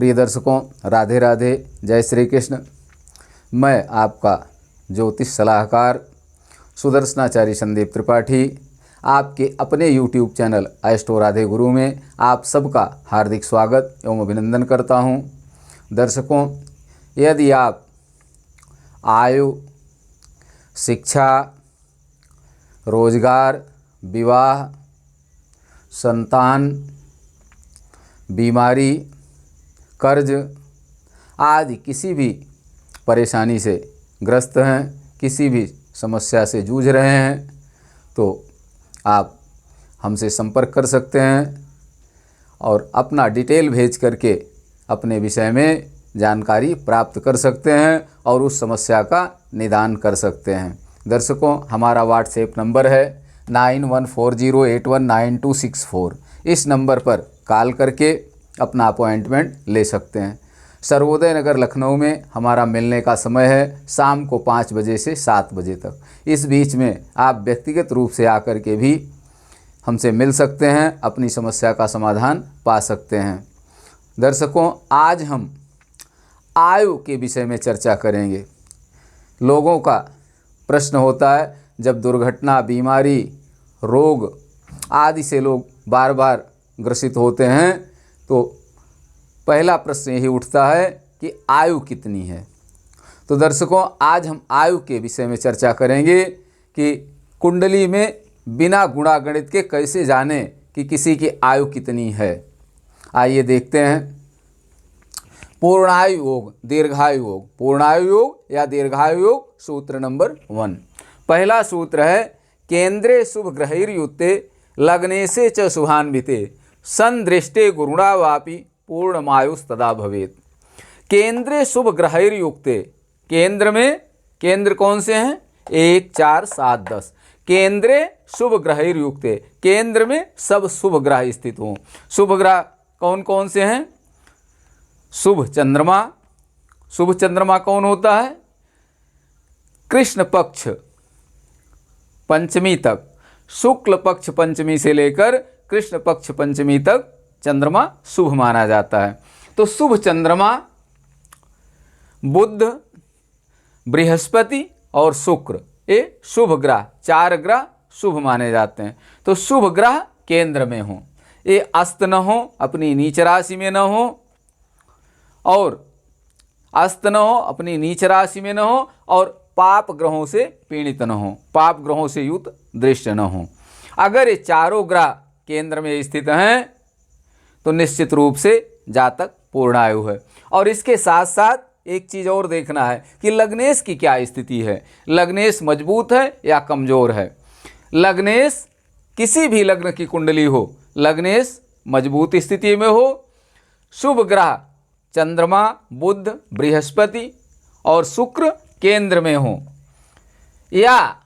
प्रिय दर्शकों, राधे राधे, जय श्री कृष्ण। मैं आपका ज्योतिष सलाहकार सुदर्शनाचार्य संदीप त्रिपाठी आपके अपने YouTube चैनल एस्ट्रो राधे गुरु में आप सबका हार्दिक स्वागत एवं अभिनंदन करता हूं। दर्शकों, यदि आप आयु, शिक्षा, रोजगार, विवाह, संतान, बीमारी, कर्ज आदि किसी भी परेशानी से ग्रस्त हैं, किसी भी समस्या से जूझ रहे हैं, तो आप हमसे संपर्क कर सकते हैं और अपना डिटेल भेज करके अपने विषय में जानकारी प्राप्त कर सकते हैं और उस समस्या का निदान कर सकते हैं। दर्शकों, हमारा व्हाट्सएप नंबर है 9140819264। इस नंबर पर कॉल करके अपना अपॉइंटमेंट ले सकते हैं। सर्वोदय नगर लखनऊ में हमारा मिलने का समय है शाम को 5 बजे से 7 बजे तक। इस बीच में आप व्यक्तिगत रूप से आकर के भी हमसे मिल सकते हैं, अपनी समस्या का समाधान पा सकते हैं। दर्शकों, आज हम आयु के विषय में चर्चा करेंगे। लोगों का प्रश्न होता है, जब दुर्घटना, बीमारी, रोग आदि से लोग बार बार ग्रसित होते हैं तो पहला प्रश्न यही उठता है कि आयु कितनी है। तो दर्शकों, आज हम आयु के विषय में चर्चा करेंगे कि कुंडली में बिना गुणागणित के कैसे जानें कि किसी की आयु कितनी है। आइए देखते हैं। पूर्णायु योग, दीर्घायु योग, पूर्णायु योग या दीर्घायु योग, सूत्र नंबर 1। पहला सूत्र है, केंद्रे शुभ ग्रहैर्युक्ते लग्नेशे च शुभान्विते संदृष्टे गुरुणा वापि पूर्णमायुस्तदा भवेत्। केंद्रे शुभ ग्रहैर्युक्ते, केंद्र में, केंद्र कौन से हैं? 1, 4, 7, 10। केंद्रे शुभ ग्रहैर्युक्ते, केंद्र में सब शुभ ग्रह स्थित हों। शुभ ग्रह कौन कौन से हैं? शुभ चंद्रमा। शुभ चंद्रमा कौन होता है? कृष्ण पक्ष पंचमी तक, शुक्ल पक्ष पंचमी से लेकर कृष्ण पक्ष पंचमी तक चंद्रमा शुभ माना जाता है। तो शुभ चंद्रमा बुध, बृहस्पति और शुक्र, ये शुभ ग्रह, 4 ग्रह शुभ माने जाते हैं। तो शुभ ग्रह केंद्र में हो, ये अस्त न हो, अपनी नीच राशि में न हो, और अस्त न हो, अपनी नीच राशि में न हो, और पाप ग्रहों से पीड़ित न हो, पाप ग्रहों से युक्त दृष्ट न हो। अगर ये चारों ग्रह केंद्र में स्थित हैं तो निश्चित रूप से जातक पूर्णायु है। और इसके साथ साथ एक चीज़ और देखना है कि लग्नेश की क्या स्थिति है। लग्नेश मजबूत है या कमज़ोर है। लग्नेश, किसी भी लग्न की कुंडली हो, लग्नेश मजबूत स्थिति में हो, शुभ ग्रह चंद्रमा, बुध, बृहस्पति और शुक्र केंद्र में हो, या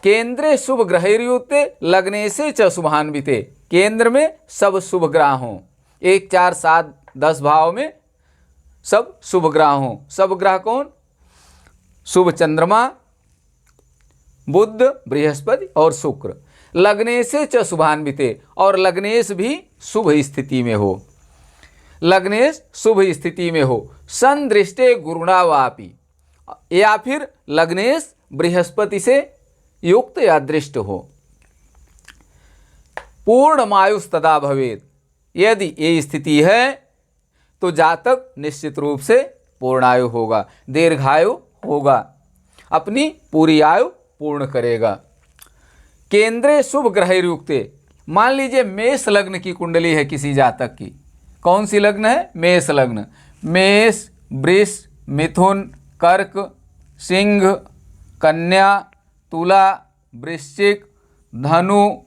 केंद्रे शुभ ग्रहैर्युक्ते लग्नेशे च शुभान्विते, केंद्र में सब शुभ ग्रह हों, 1, 4, 7, 10 भाव में सब शुभ ग्रह हों। सब ग्रह कौन? शुभ चंद्रमा, बुध, बृहस्पति और शुक्र। लग्नेशे च शुभान्विते, और लग्नेश भी शुभ स्थिति में हो, लग्नेश शुभ स्थिति में हो। संदृष्टे गुरुणा वापि, या फिर लग्नेश बृहस्पति से युक्त या दृष्ट हो। पूर्णमायुस्तदा भवेत्, यदि ये स्थिति है तो जातक निश्चित रूप से पूर्णायु होगा, दीर्घायु होगा, अपनी पूरी आयु पूर्ण करेगा। केंद्रे शुभ ग्रहैर्युक्ते, मान लीजिए मेष लग्न की कुंडली है किसी जातक की। कौन सी लग्न है? मेष लग्न। मेष, वृष, मिथुन, कर्क, सिंह, कन्या, तुला, वृश्चिक, धनु,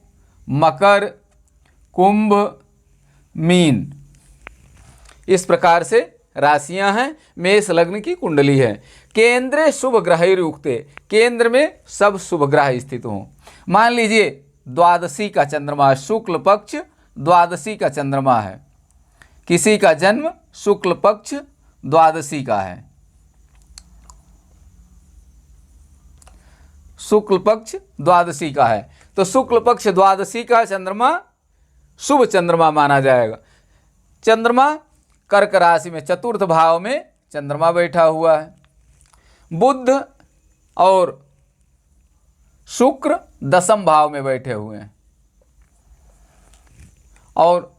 मकर, कुंभ, मीन, इस प्रकार से राशियां हैं। मेष लग्न की कुंडली है। केंद्रे शुभ ग्रहैर्युक्ते, केंद्र में सब शुभ ग्रह स्थित हों। मान लीजिए द्वादशी का चंद्रमा, शुक्ल पक्ष द्वादशी का चंद्रमा है, किसी का जन्म शुक्ल पक्ष द्वादशी का है, शुक्ल पक्ष द्वादशी का है, तो शुक्ल पक्ष द्वादशी का चंद्रमा शुभ चंद्रमा माना जाएगा। चंद्रमा कर्क राशि में चतुर्थ भाव में चंद्रमा बैठा हुआ है। बुध और शुक्र दसम भाव में बैठे हुए हैं और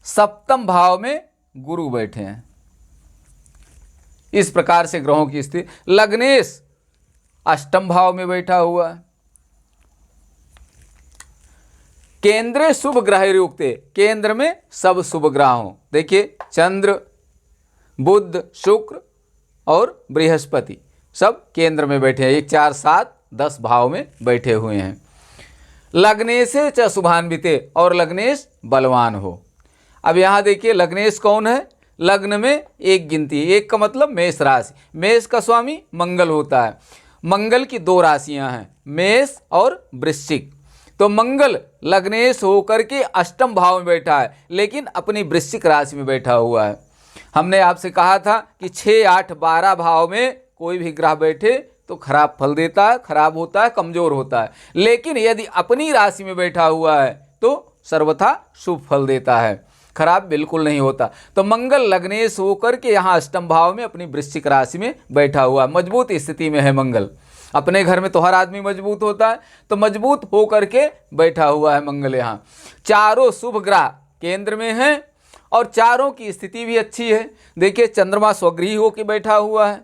सप्तम भाव में गुरु बैठे हैं। इस प्रकार से ग्रहों की स्थिति। लग्नेश अष्टम भाव में बैठा हुआ है। केंद्रे शुभ ग्रह युक्ते, केंद्र में सब शुभ ग्रह हों। देखिए चंद्र, बुध, शुक्र और बृहस्पति सब केंद्र में बैठे हैं। 1, 4, 7, 10 भाव में बैठे हुए हैं। लग्नेशे च शुभान्विते, और लग्नेश बलवान हो। अब यहाँ देखिए लग्नेश कौन है? लग्न में एक गिनती, एक का मतलब मेष राशि। मेष का स्वामी मंगल होता है। मंगल की 2 राशियां हैं, मेष और वृश्चिक। तो मंगल लग्नेश होकर के अष्टम भाव में बैठा है, लेकिन अपनी वृश्चिक राशि में बैठा हुआ है। हमने आपसे कहा था कि 6, 8, 12 भाव में कोई भी ग्रह बैठे तो खराब फल देता है, खराब होता है, कमजोर होता है। लेकिन यदि अपनी राशि में बैठा हुआ है तो सर्वथा शुभ फल देता है, खराब बिल्कुल नहीं होता। तो मंगल लग्नेश होकर के यहाँ अष्टम भाव में अपनी वृश्चिक राशि में बैठा हुआ है, मजबूत स्थिति में है मंगल। अपने घर में तो हर आदमी मजबूत होता है, तो मजबूत होकर के बैठा हुआ है मंगल। यहाँ चारों शुभ ग्रह केंद्र में हैं और चारों की स्थिति भी अच्छी है। देखिए चंद्रमा स्वगृही होकर बैठा हुआ है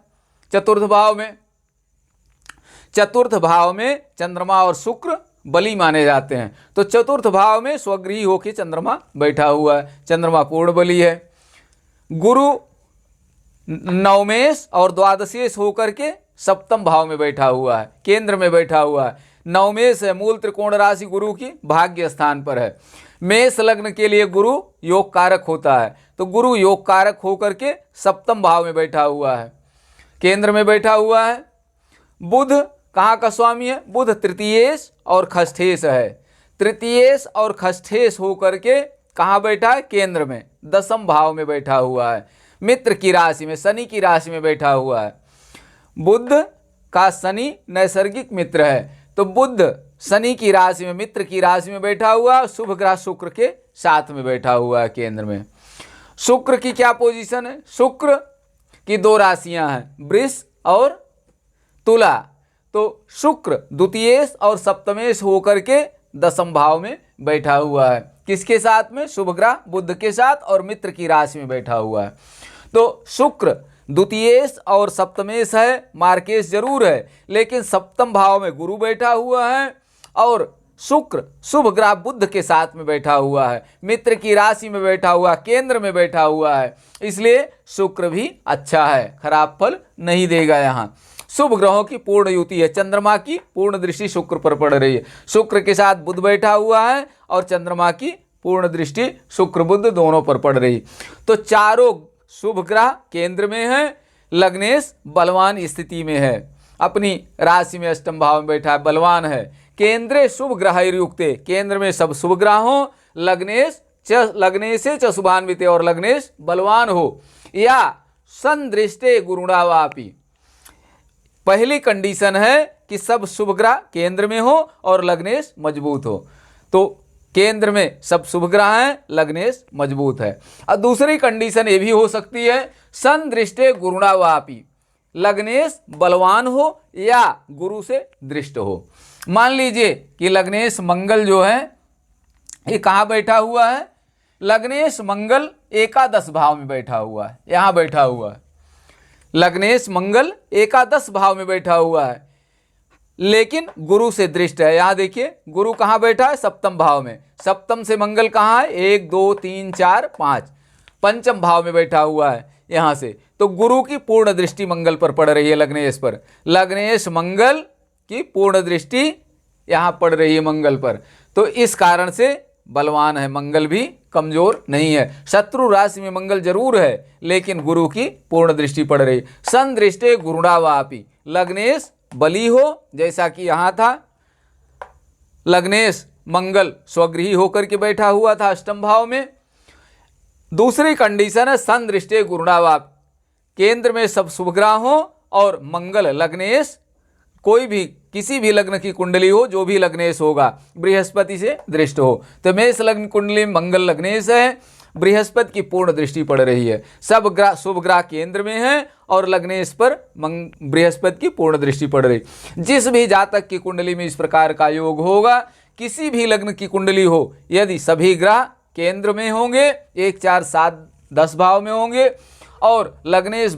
चतुर्थ भाव में। चतुर्थ भाव में चंद्रमा और शुक्र बली माने जाते हैं, तो चतुर्थ भाव में स्वगृही होकर चंद्रमा बैठा हुआ है। चंद्रमा पूर्ण बली है। गुरु नवमेश और द्वादशेश होकर के सप्तम भाव में बैठा हुआ है, केंद्र में बैठा हुआ है। नवमेश है, मूल त्रिकोण राशि गुरु की भाग्य स्थान पर है। मेष लग्न के लिए गुरु योग कारक होता है, तो गुरु योग कारक होकर के सप्तम भाव में बैठा हुआ है, केंद्र में बैठा हुआ है। बुध कहाँ का स्वामी है? बुध तृतीयेश और खष्ठेश है। तृतीयेश और खष्ठेश होकर के कहाँ बैठा है? केंद्र में, दसम भाव में बैठा हुआ है। मित्र की राशि में, शनि की राशि में बैठा हुआ है। बुध का शनि नैसर्गिक मित्र है, तो बुध शनि की राशि में, मित्र की राशि में बैठा हुआ है। शुभ ग्रह शुक्र के साथ में बैठा हुआ है केंद्र में। शुक्र की क्या पोजीशन है? शुक्र की 2 राशियां हैं, वृष और तुला। तो शुक्र द्वितीयेश और सप्तमेश होकर के दसम भाव में बैठा हुआ है। किसके साथ में? शुभ ग्रह बुध के साथ और मित्र की राशि में बैठा हुआ है। तो शुक्र द्वितीयेश और सप्तमेश है, मार्केश जरूर है, लेकिन सप्तम भाव में गुरु बैठा हुआ है और शुक्र शुभ ग्रह बुध के साथ में बैठा हुआ है, मित्र की राशि में बैठा हुआ, केंद्र में बैठा हुआ है। इसलिए शुक्र भी अच्छा है, खराब फल नहीं देगा। यहाँ शुभ ग्रहों की पूर्ण युति है। चंद्रमा की पूर्ण दृष्टि शुक्र पर पड़ रही है। शुक्र के साथ बुध बैठा हुआ है और चंद्रमा की पूर्ण दृष्टि शुक्र बुध दोनों पर पड़ रही। तो चारों शुभ ग्रह केंद्र में है। लग्नेश बलवान स्थिति में है, अपनी राशि में अष्टम भाव में बैठा है, बलवान है। केंद्रे शुभ ग्रह युक्ते, केंद्र में सब शुभ ग्रह हो। लग्नेशे च शुभान्विते, और लग्नेश बलवान हो। या संदृष्टे गुरुणावापि, पहली कंडीशन है कि सब शुभ ग्रह केंद्र में हो और लग्नेश मजबूत हो। तो केंद्र में सब शुभ ग्रह हैं, लग्नेश मजबूत है। और दूसरी कंडीशन ये भी हो सकती है, संदृष्टे गुरुणावापि, लग्नेश बलवान हो या गुरु से दृष्ट हो। मान लीजिए कि लग्नेश मंगल जो है ये कहाँ बैठा हुआ है? लग्नेश मंगल एकादश भाव में बैठा हुआ है, यहाँ बैठा हुआ है। लग्नेश मंगल एकादश भाव में बैठा हुआ है, लेकिन गुरु से दृष्ट है। यहाँ देखिए गुरु कहाँ बैठा है? सप्तम भाव में। सप्तम से मंगल कहाँ है? 1, 2, 3, 4, 5, पंचम भाव में बैठा हुआ है यहाँ से। तो गुरु की पूर्ण दृष्टि मंगल पर पड़ रही है, लग्नेश पर। लग्नेश मंगल की पूर्ण दृष्टि यहाँ पड़ रही है मंगल पर, तो इस कारण से बलवान है, मंगल भी कमजोर नहीं है। शत्रु राशि में मंगल जरूर है, लेकिन गुरु की पूर्ण दृष्टि पड़ रही। संदृष्टे गुरुणावापि, लग्नेश बली हो, जैसा कि यहाँ था। लग्नेश मंगल स्वगृही होकर के बैठा हुआ था अष्टम भाव में। दूसरी कंडीशन है संदृष्टे गुरुणावापि, केंद्र में सब शुभ ग्रह हो और मंगल लग्नेश, कोई भी किसी भी लग्न की कुंडली हो, जो भी लग्नेश होगा बृहस्पति से दृष्ट हो। तो मेष लग्न कुंडली में मंगल लग्नेश है बृहस्पति की पूर्ण दृष्टि पड़ रही है। सब ग्रह शुभ ग्रह केंद्र में है और लग्नेश पर बृहस्पति की पूर्ण दृष्टि पड़ रही। जिस भी जातक की कुंडली में इस प्रकार का योग होगा, किसी भी लग्न की कुंडली हो, यदि सभी ग्रह केंद्र में होंगे, 1 4 7 10 भाव में होंगे और लग्नेश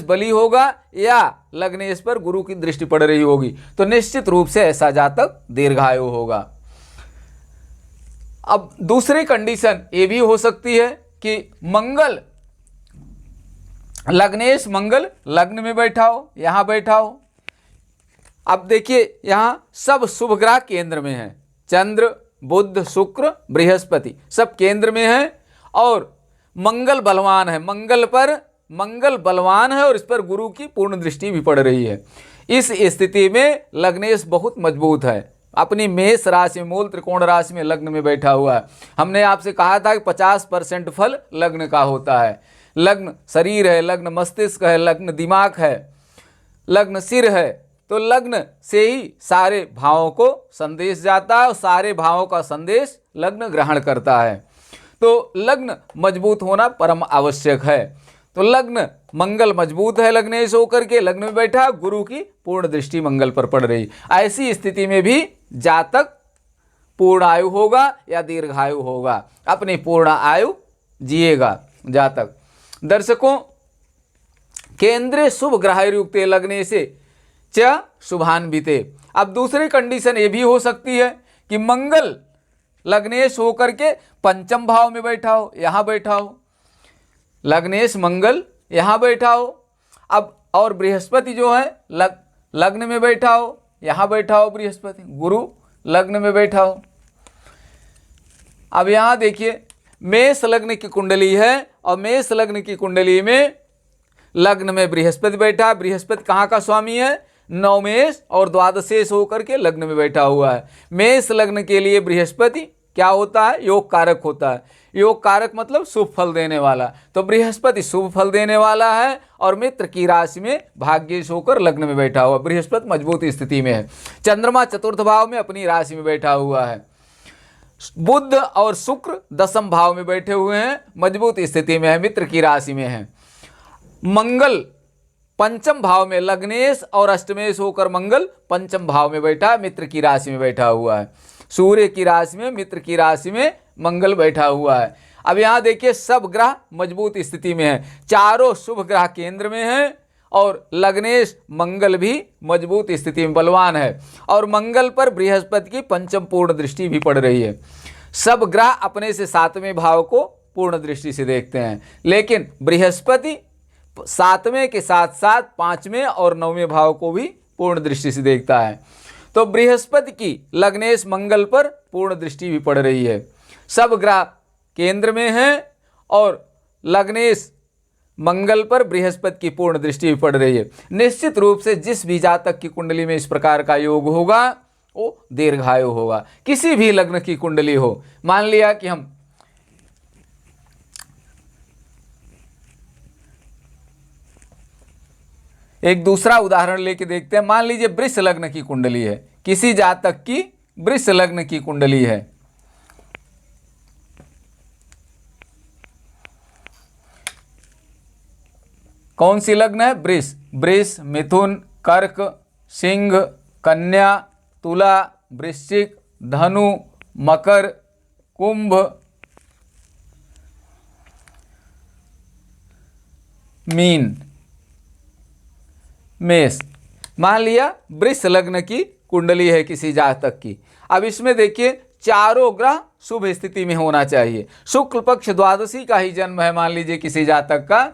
बली होगा या लग्नेश पर गुरु की दृष्टि पड़ रही होगी, तो निश्चित रूप से ऐसा जातक दीर्घायु होगा। अब दूसरी कंडीशन ये भी हो सकती है कि लग्नेश मंगल लग्न में बैठा हो, यहां बैठा हो। अब देखिए यहां सब शुभ ग्रह केंद्र में है, चंद्र बुध शुक्र बृहस्पति सब केंद्र में है और मंगल बलवान है, मंगल बलवान है और इस पर गुरु की पूर्ण दृष्टि भी पड़ रही है। इस स्थिति में लग्नेश बहुत मजबूत है, अपनी मेष राशि में मूल त्रिकोण राशि में लग्न में बैठा हुआ है। हमने आपसे कहा था कि 50% फल लग्न का होता है। लग्न शरीर है, लग्न मस्तिष्क है, लग्न दिमाग है, लग्न सिर है, तो लग्न से ही सारे भावों को संदेश जाता है और सारे भावों का संदेश लग्न ग्रहण करता है। तो लग्न मजबूत होना परम आवश्यक है। तो लग्न मंगल मजबूत है, लग्नेश होकर के लग्न में बैठा, गुरु की पूर्ण दृष्टि मंगल पर पड़ रही। ऐसी स्थिति में भी जातक पूर्ण आयु होगा या दीर्घायु होगा, अपनी पूर्ण आयु जिएगा जातक। दर्शकों, केंद्रे शुभ ग्रह युक्त लग्ने से च शुभान्विते। अब दूसरी कंडीशन ये भी हो सकती है कि मंगल लग्नेश होकर के पंचम भाव में बैठा हो, यहां बैठा हो, लग्नेश मंगल यहां बैठा हो। अब और बृहस्पति जो है लग्न में बैठा हो, यहां बैठा हो बृहस्पति, गुरु लग्न में बैठा हो। अब यहां देखिए मेष लग्न की कुंडली है और मेष लग्न की कुंडली में लग्न में बृहस्पति बैठा। बृहस्पति कहाँ का स्वामी है? नवमेष और द्वादशेष होकर के लग्न में बैठा हुआ है। मेष लग्न के लिए बृहस्पति क्या होता है? योग कारक होता है। योग कारक मतलब शुभ फल देने वाला। तो बृहस्पति शुभ फल देने वाला है और मित्र की राशि में भाग्येश होकर लग्न में बैठा हुआ। बृहस्पति मजबूत स्थिति में है। चंद्रमा चतुर्थ भाव में अपनी राशि में बैठा हुआ है। बुध और शुक्र दसम भाव में बैठे हुए हैं, मजबूत स्थिति में है, मित्र की राशि में है। मंगल पंचम भाव में, लग्नेश और अष्टमेश होकर मंगल पंचम भाव में बैठा, मित्र की राशि में बैठा हुआ है। सूर्य की राशि में, मित्र की राशि में मंगल बैठा हुआ है। अब यहाँ देखिए सब ग्रह मजबूत स्थिति में है, चारों शुभ ग्रह केंद्र में है और लग्नेश मंगल भी मजबूत स्थिति में बलवान है और मंगल पर बृहस्पति की पंचम पूर्ण दृष्टि भी पड़ रही है। सब ग्रह अपने से सातवें भाव को पूर्ण दृष्टि से देखते हैं, लेकिन बृहस्पति सातवें के साथ साथ पांचवें और नौवें भाव को भी पूर्ण दृष्टि से देखता है। तो बृहस्पति की लग्नेश मंगल पर पूर्ण दृष्टि भी पड़ रही है। सब ग्रह केंद्र में हैं और लग्नेश मंगल पर बृहस्पति की पूर्ण दृष्टि भी पड़ रही है। निश्चित रूप से जिस भी जातक की कुंडली में इस प्रकार का योग होगा वो दीर्घायु होगा। किसी भी लग्न की कुंडली हो, मान लिया कि हम एक दूसरा उदाहरण लेके देखते हैं। मान लीजिए वृष लग्न की कुंडली है, किसी जातक की वृष लग्न की कुंडली है। कौन सी लग्न है? वृष। वृष, मिथुन, कर्क, सिंह, कन्या, तुला, वृश्चिक, धनु, मकर, कुंभ, मीन, मेष। मान लिया वृष लग्न की कुंडली है किसी जातक की। अब इसमें देखिए चारों ग्रह शुभ स्थिति में होना चाहिए। शुक्ल पक्ष द्वादशी का ही जन्म है मान लीजिए किसी जातक का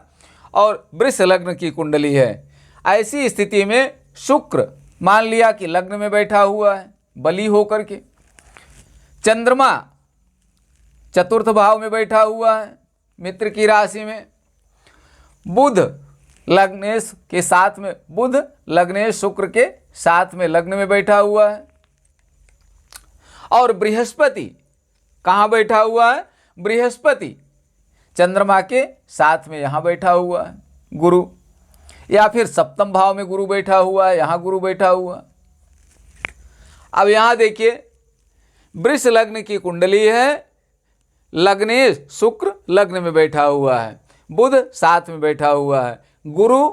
और वृष लग्न की कुंडली है। ऐसी स्थिति में शुक्र मान लिया कि लग्न में बैठा हुआ है बली होकर के, चंद्रमा चतुर्थ भाव में बैठा हुआ है मित्र की राशि में, बुध लग्नेश के साथ में, बुध लग्नेश शुक्र के साथ में लग्न में बैठा हुआ है और बृहस्पति कहाँ बैठा हुआ है? बृहस्पति चंद्रमा के साथ में यहाँ बैठा हुआ है गुरु, या फिर सप्तम भाव में गुरु बैठा हुआ है, यहाँ गुरु बैठा हुआ। अब यहाँ देखिए वृष लग्न की कुंडली है, लग्नेश शुक्र लग्न में बैठा हुआ है, बुध 7 में बैठा हुआ है, गुरु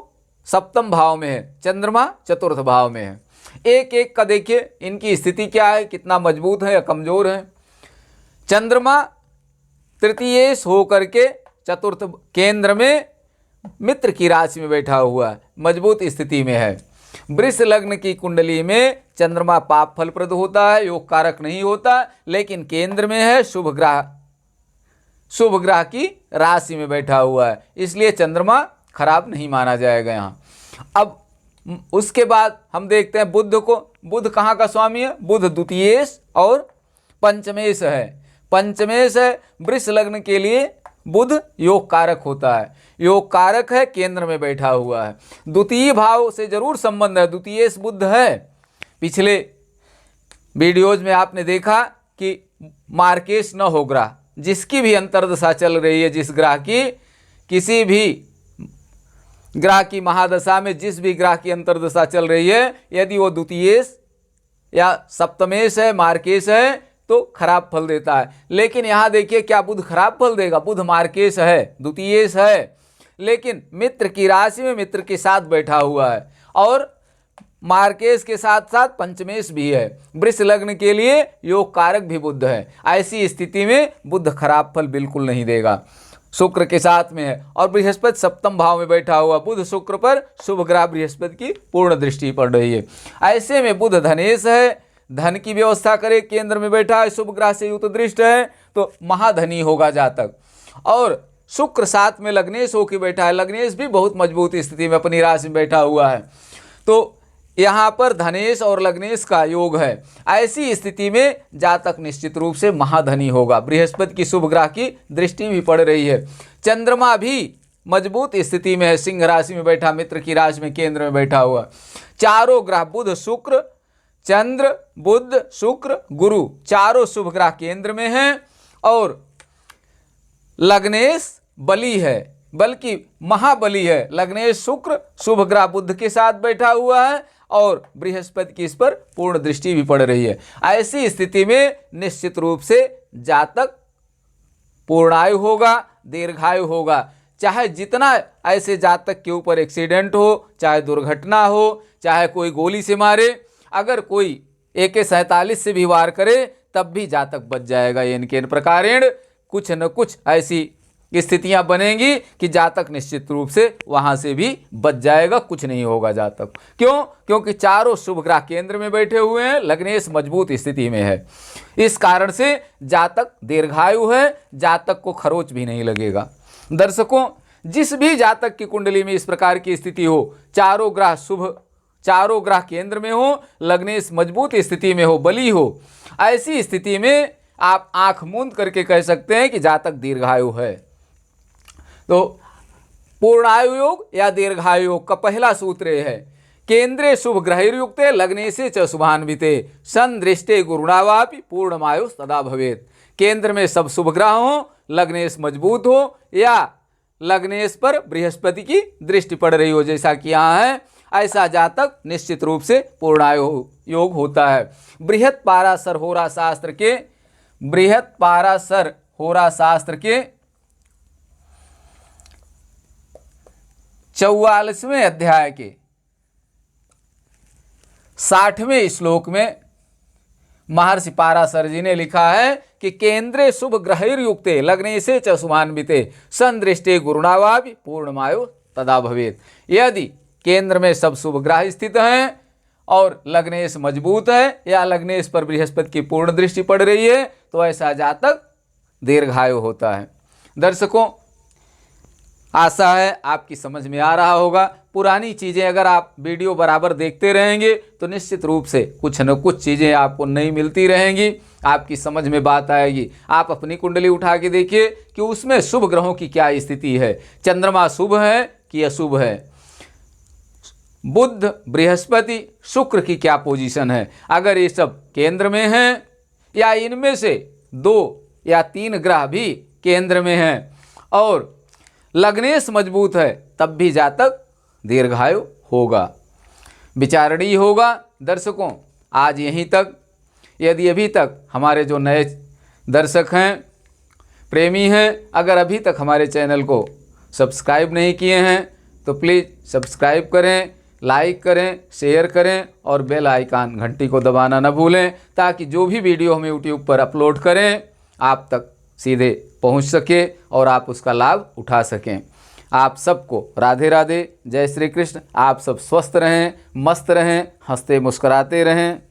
सप्तम भाव में है, चंद्रमा चतुर्थ भाव में है। एक एक का देखिए इनकी स्थिति क्या है, कितना मजबूत है या कमजोर है। चंद्रमा तृतीयेश होकर के चतुर्थ केंद्र में मित्र की राशि में बैठा हुआ है, मजबूत स्थिति में है। वृष लग्न की कुंडली में चंद्रमा पाप फलप्रद होता है, योग कारक नहीं होता, लेकिन केंद्र में है, शुभ ग्रह की राशि में बैठा हुआ है, इसलिए चंद्रमा खराब नहीं माना जाएगा यहाँ। अब उसके बाद हम देखते हैं बुध को। बुध कहाँ का स्वामी है? बुध द्वितीयेश और पंचमेश है। पंचमेश है, वृष लग्न के लिए बुध योग कारक होता है, योग कारक है, केंद्र में बैठा हुआ है। द्वितीय भाव से जरूर संबंध है, द्वितीयेश बुध है। पिछले वीडियोज में आपने देखा कि मार्केश न हो ग्रह, जिसकी भी अंतर्दशा चल रही है, जिस ग्रह की, किसी भी ग्रह की महादशा में जिस भी ग्रह की अंतर्दशा चल रही है, यदि वो द्वितीयेश या सप्तमेश है, मार्केश है, तो खराब फल देता है। लेकिन यहाँ देखिए क्या बुध खराब फल देगा? बुध मार्केश है, द्वितीयेश है, लेकिन मित्र की राशि में मित्र के साथ बैठा हुआ है और मार्केश के साथ साथ पंचमेश भी है। वृष लग्न के लिए योग कारक भी बुध है। ऐसी स्थिति में बुध खराब फल बिल्कुल नहीं देगा, शुक्र के साथ में है और बृहस्पति सप्तम भाव में बैठा हुआ। बुध शुक्र पर शुभ ग्रह बृहस्पति की पूर्ण दृष्टि पड़ रही है। ऐसे में बुध धनेश है, धन की व्यवस्था करे, केंद्र में बैठा है, शुभ ग्रह से युक्त दृष्ट है, तो महाधनी होगा जातक। और शुक्र 7 में लग्नेश होकर बैठा है, लग्नेश भी बहुत मजबूत स्थिति में अपनी राशि में बैठा हुआ है, तो यहाँ पर धनेश और लग्नेश का योग है। ऐसी स्थिति में जातक निश्चित रूप से महाधनी होगा। बृहस्पति की शुभ ग्रह की दृष्टि भी पड़ रही है। चंद्रमा भी मजबूत स्थिति में है, सिंह राशि में बैठा, मित्र की राशि में केंद्र में बैठा हुआ। चारों ग्रह बुध शुक्र चंद्र बुध शुक्र गुरु चारों शुभ ग्रह केंद्र में हैं और लग्नेश बली है, बल्कि महाबली है। लग्नेश शुक्र शुभ ग्रह बुध के साथ बैठा हुआ है और बृहस्पति की इस पर पूर्ण दृष्टि भी पड़ रही है। ऐसी स्थिति में निश्चित रूप से जातक पूर्णायु होगा, दीर्घायु होगा। चाहे जितना ऐसे जातक के ऊपर एक्सीडेंट हो, चाहे दुर्घटना हो, चाहे कोई गोली से मारे, अगर कोई AK-47 से भी वार करे, तब भी जातक बच जाएगा। इनके प्रकारेण कुछ न कुछ ऐसी स्थितियां बनेंगी कि जातक निश्चित रूप से वहां से भी बच जाएगा, कुछ नहीं होगा जातक। क्यों? क्योंकि चारों शुभ ग्रह केंद्र में बैठे हुए हैं, लग्नेश मजबूत स्थिति में है। इस कारण से जातक दीर्घायु है, जातक को खरोच भी नहीं लगेगा। दर्शकों, जिस भी जातक की कुंडली में इस प्रकार की स्थिति हो, चारों ग्रह शुभ, चारों ग्रह केंद्र में हो, लग्नेश मजबूत स्थिति में हो, बली हो, ऐसी स्थिति में आप आंख मूंद करके कह सकते हैं कि जातक दीर्घायु है। तो पूर्णायु योग या दीर्घायु योग का पहला सूत्र है, केंद्रे शुभ ग्रहैर्युक्ते लग्नेशे च शुभान्विते संदृष्टे गुरुणावापि पूर्णमायु सदा भवेत्। केंद्र में सब शुभ ग्रह हो, लग्नेश मजबूत हो या लग्नेश पर बृहस्पति की दृष्टि पड़ रही हो, जैसा कि यहाँ है, ऐसा जातक निश्चित रूप से पूर्णायु योग होता है। बृहत पाराशर होरा शास्त्र के 44वें अध्याय के 60वें श्लोक में महर्षि पाराशर जी ने लिखा है कि केंद्रे शुभ ग्रहैर्युक्ते लग्नेशे च शुभान्विते संदृष्टे गुरुणावापि पूर्णमायु तदा भवेत्। यदि केंद्र में सब शुभ ग्रह स्थित हैं और लग्नेश मजबूत है या लग्नेश पर बृहस्पति की पूर्ण दृष्टि पड़ रही है, तो ऐसा जातक दीर्घायु होता है। दर्शकों, आशा है आपकी समझ में आ रहा होगा। पुरानी चीज़ें अगर आप वीडियो बराबर देखते रहेंगे तो निश्चित रूप से कुछ न कुछ चीज़ें आपको नहीं मिलती रहेंगी, आपकी समझ में बात आएगी। आप अपनी कुंडली उठा के देखिए कि उसमें शुभ ग्रहों की क्या स्थिति है, चंद्रमा शुभ है कि अशुभ है, बुध बृहस्पति शुक्र की क्या पोजीशन है। अगर ये सब केंद्र में हैं या इनमें से 2 या 3 ग्रह भी केंद्र में हैं और लग्नेश मजबूत है, तब भी जातक दीर्घायु होगा, विचारणीय होगा। दर्शकों, आज यहीं तक। यदि अभी तक हमारे जो नए दर्शक हैं प्रेमी हैं, अगर अभी तक हमारे चैनल को सब्सक्राइब नहीं किए हैं तो प्लीज़ सब्सक्राइब करें, लाइक करें, शेयर करें और बेल आइकन घंटी को दबाना न भूलें, ताकि जो भी वीडियो हम यूट्यूब पर अपलोड करें आप तक सीधे पहुंच सके और आप उसका लाभ उठा सकें। आप सबको राधे राधे, जय श्री कृष्ण। आप सब स्वस्थ रहें, मस्त रहें, हंसते मुस्कुराते रहें।